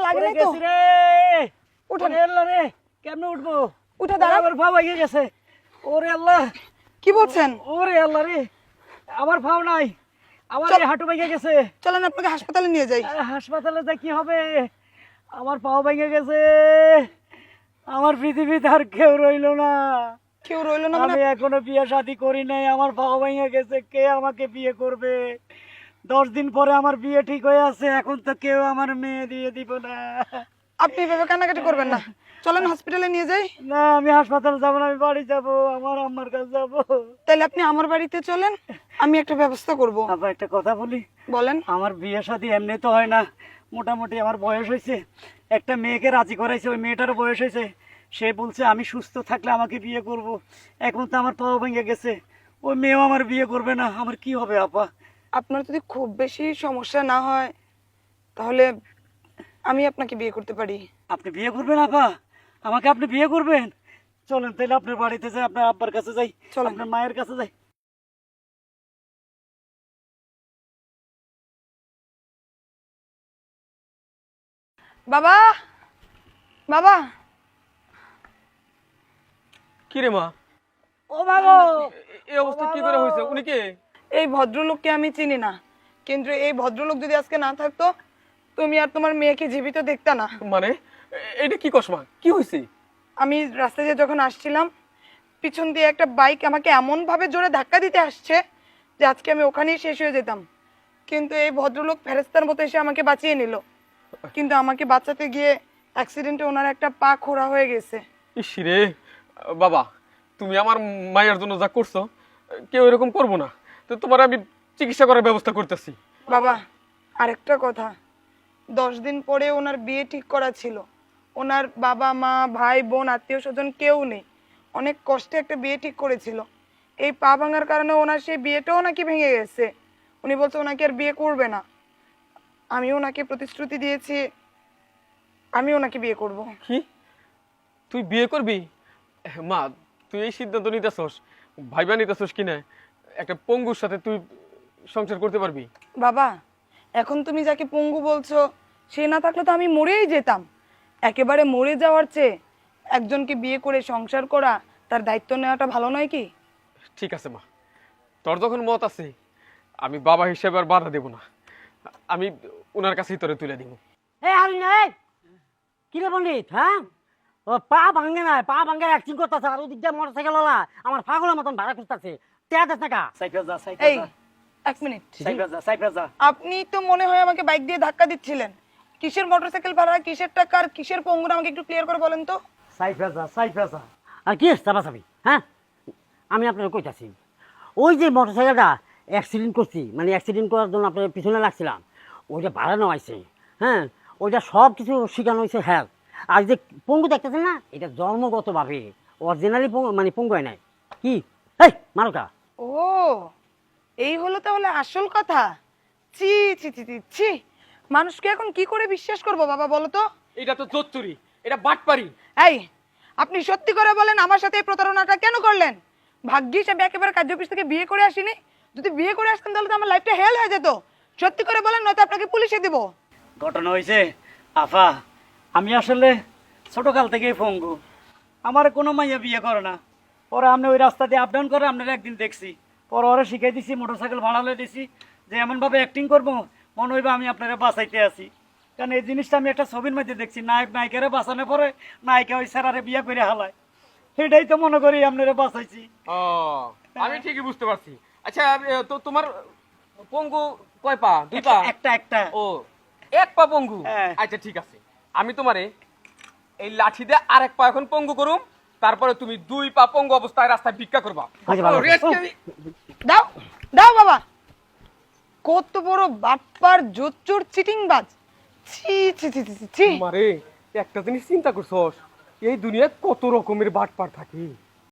লাগে নাই তো রে উঠেন আল্লাহ রে কেমনে উঠবো উঠে দাঁড়ান আমার পা ভেঙে গেছে ওরে আল্লাহ কি বলছেন ওরে আল্লাহ রে আমার পাও নাই আমার এই হাঁটু ভেঙে গেছে চলেন আপনাকে হাসপাতালে নিয়ে যাই হাসপাতালে যা কি হবে আমার পাও ভেঙে গেছে আমার পৃথিবীতে আর কেউ রইলো না কেউ রইলো না মানে আমি এখনো বিয়ে শাদী করি নাই আমার পাও ভেঙে গেছে কে আমাকে বিয়ে করবে 10 দিন পরে আমার বিয়ে ঠিক হয়ে আছে এখন তো কেউ আমার মেয়ে দিয়ে দিব না আপনি এভাবে কান্নাকাটি করবেন না চলেন হসপিটালে নিয়ে যাই না আমি হাসপাতালে যাবো না আমি বাড়ি যাবো আমার আম্মার কাছে যাবো তাহলে আপনি আমার বাড়িতে চলেন আমি একটা ব্যবস্থা করব আবার একটা কথা বলি বলেন আমার বিয়ে শাদী এমনি তো হয় না মোটামুটি আমার বয়স হয়েছে একটা মেয়েকে রাজি করাইছে ওই মেয়েটারও বয়স হয়েছে সে বলছে আমি সুস্থ থাকলে আমাকে বিয়ে করব এখন তো আমার পাও ভেঙে গেছে ওই মেয়েও আমার বিয়ে করবে না আমার কি হবে আপা আপনার যদি খুব বেশি সমস্যা না হয় তাহলে আমি আপনাকে বিয়ে করতে পারি আপনি বিয়ে করবেন আপা আমাকে আপনি বিয়ে করবেন চলেন তাহলে আপনার বাড়িতে যাই আপনার আব্বার কাছে যাই চলেন। আপনার মায়ের কাছে যাই বাবা বাবা কি রে মা ও বাবা এই অবস্থা কি করে হয়েছে উনি কে এই ভদ্রলোককে আমি চিনি না কিন্তু এই ভদ্রলোক যদি আজকে না থাকতো তুমি আর তোমার মেয়েকে জীবিত দেখতা না মানে এটা কি কসমা কি হয়েছে আমি রাস্তায় দিয়ে যখন আসছিলাম পিছন দিয়ে একটা বাইক আমাকে এমন ভাবে জোরে ধাক্কা দিতে আসছে যে আজকে আমি ওখানেই শেষ হয়ে যেতাম কিন্তু এই ভদ্রলোক ফেরেস্তার মতো এসে আমাকে বাঁচিয়ে নিল কিন্তু আমাকে বাঁচাতে গিয়ে অ্যাক্সিডেন্টে ওনার একটা পা খোড়া হয়ে গেছে ইস রে বাবা তুমি আমার মায়ের জন্য যা করছো কেউ এরকম করবো না তো তোমার আমি চিকিৎসা করার ব্যবস্থা করতেছি বাবা আরেকটা কথা 10 দিন পরে ওনার বিয়ে ঠিক করা ছিল ওনার বাবা মা ভাই বোন আত্মীয় স্বজন কেউ নেই অনেক কষ্টে একটা বিয়ে ঠিক করেছিল এই পা ভাঙার কারণে ওনার সেই বিয়েটাও নাকি ভেঙে গেছে উনি বলছে ওনাকে আর বিয়ে করবে না আমি ওনাকে প্রতিশ্রুতি দিয়েছি আমি ওনাকে বিয়ে করব কি তুই বিয়ে করবি মা তুই এই সিদ্ধান্ত নিতেছস ভাইবা নিতেছস কিনা একটা পঙ্গুর সাথে তুই সংসার করতে পারবি বাবা এখন তুমি যাকে পঙ্গু বলছো সে না থাকলে তো আমি মরেই যেতাম একেবারে মরে যাওয়ার চেয়ে একজনকে বিয়ে করে সংসার করা তার দায়িত্ব নেওয়াটা ভালো নয় কি ঠিক আছে মা তোর যখন মত আছে আমি বাবা হিসেবে আর বাধা দেব না আমি ওনার কাছেই তোরে তুলে দিব এই হারিন এই কি রে পণ্ডিত হ্যাঁ ও পা ভাঙে নাই পা ভাঙে অ্যাক্টিং করতেছে আর ওদিক দিয়ে মোটরসাইকেল ওলা আমার পাগলের মতন ভাড়া করতেছে টেয়া দেশ টাকা সাইকেল যা এই এক মিনিট সাইকেল যা আপনি তো মনে হয় আমাকে বাইক দিয়ে ধাক্কা দিচ্ছিলেন কিসের মোটরসাইকেল ভাড়া কিসের টাকা আর কিসের পঙ্গুর আমাকে একটু ক্লিয়ার করে বলেন তো সাইকেল যা আর কি চাপাচাপি হ্যাঁ আমি আপনার কইতাছি ওই যে মোটরসাইকেলটা অ্যাক্সিডেন্ট করছি মানে অ্যাক্সিডেন্ট করার জন্য আপনার পিছনে লাগছিলাম ওইটা ভাড়া নেওয়া হয়েছে হ্যাঁ ওইটা সব কিছু শেখানো হয়েছে হ্যাঁ আর যে পঙ্গু দেখতেছেন না এটা জন্মগতভাবে অরিজিনালি মানে পঙ্গু হয় নাই কি এই মারোটা ও এই হলো তাহলে আসল কথা ছি ছি ছি ছি ছি মানুষকে এখন কি করে বিশ্বাস করবো বাবা বলো তো এটা তো জোচ্চুরি এটা বাটপারি এই আপনি সত্যি করে বলেন আমার সাথে এই প্রতারণাটা কেন করলেন ভাগ্যিস আমি একেবারে কার্য অফিস থেকে বিয়ে করে আসিনি যদি বিয়ে করে আসতাম তাহলে তো আমার লাইফটা হেল হয়ে যেত সত্যি করে বলেন নয়তো আপনাকে পুলিশে দিব ঘটনা হয়েছে আফা আমি আসলে ছোটকাল থেকেই পঙ্গু আমার কোনো মাইয়া বিয়ে করে না পরে আপনি ওই রাস্তা দিয়ে আপ ডাউন করে আপনার একদিন দেখছি পরে ওরা শিখাই দিছি মোটরসাইকেল ভাড়া লয়ে দিছি যে এমনভাবে অ্যাক্টিং করবো মনে হইবে আমি আপনারা বাঁচাইতে আছি কারণ এই জিনিসটা আমি একটা ছবির মধ্যে দেখছি নায়ক নায়িকারে বাঁচানো পরে নায়িকা ওই স্যারারে বিয়ে করে হালায় সেটাই তো মনে করি আপনারা বাঁচাইছি ও আমি ঠিকই বুঝতে পারছি আচ্ছা তো তোমার পঙ্গু কয় পা দুই পা একটা ও এক পা পঙ্গু হ্যাঁ। আচ্ছা ঠিক আছে আমি তোমারে এই লাঠি দিয়ে আরেক পা এখন পঙ্গু করুম তারপরে তুমি দুই পা পঙ্গু অবস্থায় রাস্তায় ভিক্ষা করবা আচ্ছা, ভালো। ও, রেস্ট আমি- দাও দাও বাবা কত বড় বাটপার জোচ্চোর চিটিংবাজ ছি ছি ছি ছি ছি, ছি মারে একটা জিনিস চিন্তা করছস এই দুনিয়ায় কত রকমের বাটপার থাকে